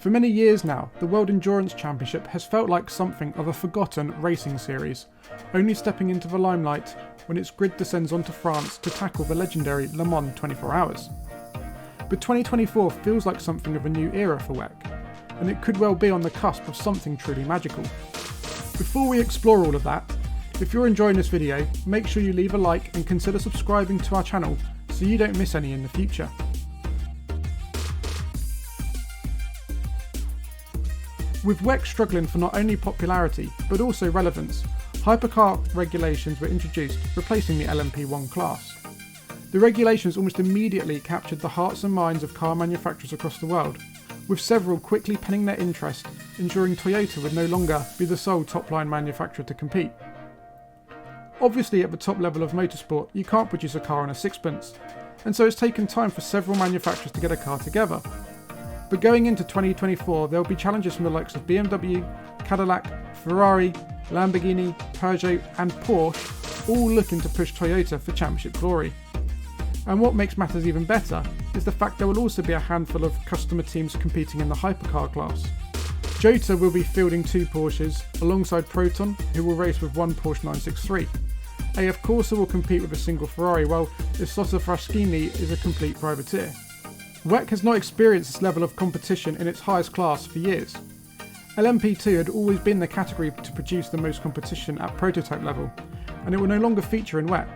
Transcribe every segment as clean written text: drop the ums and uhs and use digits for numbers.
For many years now, the World Endurance Championship has felt like something of a forgotten racing series, only stepping into the limelight when its grid descends onto France to tackle the legendary Le Mans 24 Hours. But 2024 feels like something of a new era for WEC, and it could well be on the cusp of something truly magical. Before we explore all of that, if you're enjoying this video, make sure you leave a like and consider subscribing to our channel so you don't miss any in the future. With WEC struggling for not only popularity but also relevance, Hypercar regulations were introduced, replacing the LMP1 class. The regulations almost immediately captured the hearts and minds of car manufacturers across the world, with several quickly penning their interest, ensuring Toyota would no longer be the sole top-line manufacturer to compete. Obviously, at the top level of motorsport, you can't produce a car on a sixpence, and so it's taken time for several manufacturers to get a car together. But going into 2024, there will be challenges from the likes of BMW, Cadillac, Ferrari, Lamborghini, Peugeot and Porsche, all looking to push Toyota for championship glory. And what makes matters even better is the fact there will also be a handful of customer teams competing in the Hypercar class. Jota will be fielding 2 Porsches alongside Proton, who will race with 1 Porsche 963. AF Corsa will compete with a single Ferrari, while Isotta Fraschini is a complete privateer. WEC has not experienced this level of competition in its highest class for years. LMP2 had always been the category to produce the most competition at prototype level, and it will no longer feature in WEC.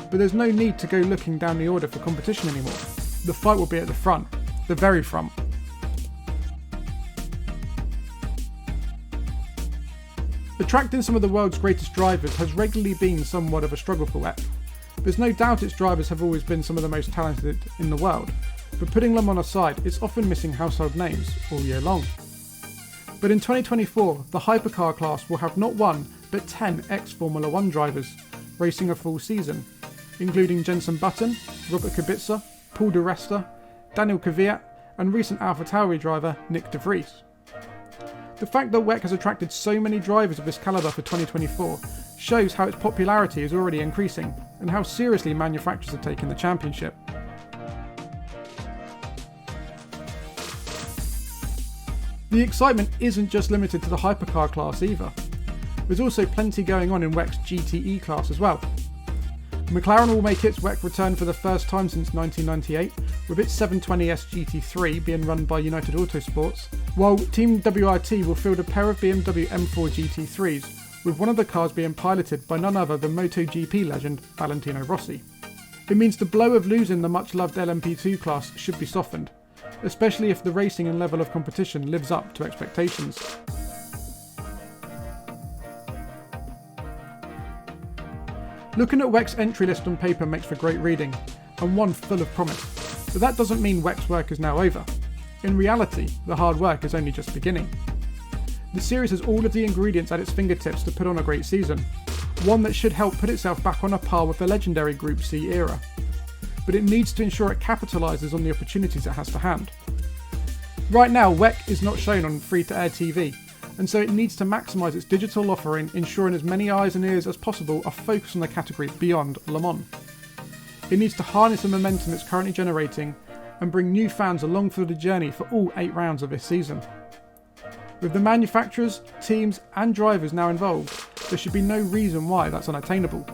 But there's no need to go looking down the order for competition anymore. The fight will be at the front, the very front. Attracting some of the world's greatest drivers has regularly been somewhat of a struggle for WEC. There's no doubt its drivers have always been some of the most talented in the world, but putting Le Mans aside, it's often missing household names all year long. But in 2024, the Hypercar class will have not 1, but 10 ex-Formula 1 drivers, racing a full season, including Jenson Button, Robert Kubica, Paul di Resta, Daniel Kvyat, and recent AlphaTauri driver Nick de Vries. The fact that WEC has attracted so many drivers of this calibre for 2024 shows how its popularity is already increasing, and how seriously manufacturers are taking the championship. The excitement isn't just limited to the Hypercar class either. There's also plenty going on in WEC's GTE class as well. McLaren will make its WEC return for the first time since 1998, with its 720S GT3 being run by United Autosports, while Team WRT will field a pair of BMW M4 GT3s, with one of the cars being piloted by none other than MotoGP legend Valentino Rossi. It means the blow of losing the much-loved LMP2 class should be softened, especially if the racing and level of competition lives up to expectations. Looking at WEC's entry list on paper makes for great reading, and one full of promise, but that doesn't mean WEC's work is now over. In reality, the hard work is only just beginning. The series has all of the ingredients at its fingertips to put on a great season, one that should help put itself back on a par with the legendary Group C era. But it needs to ensure it capitalises on the opportunities it has to hand. Right now, WEC is not shown on free-to-air TV, and so it needs to maximise its digital offering, ensuring as many eyes and ears as possible are focused on the category beyond Le Mans. It needs to harness the momentum it's currently generating and bring new fans along for the journey for all 8 rounds of this season. With the manufacturers, teams and drivers now involved, there should be no reason why that's unattainable.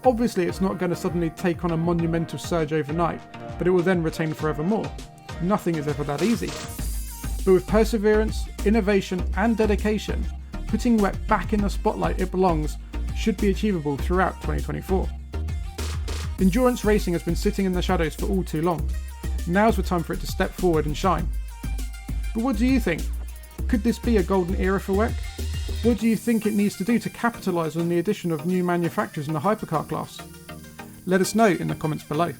Obviously, it's not going to suddenly take on a monumental surge overnight, but it will then retain forevermore. Nothing is ever that easy. But with perseverance, innovation and dedication, putting WEC back in the spotlight it belongs should be achievable throughout 2024. Endurance racing has been sitting in the shadows for all too long. Now's the time for it to step forward and shine. But what do you think? Could this be a golden era for WEC? What do you think it needs to do to capitalise on the addition of new manufacturers in the Hypercar class? Let us know in the comments below.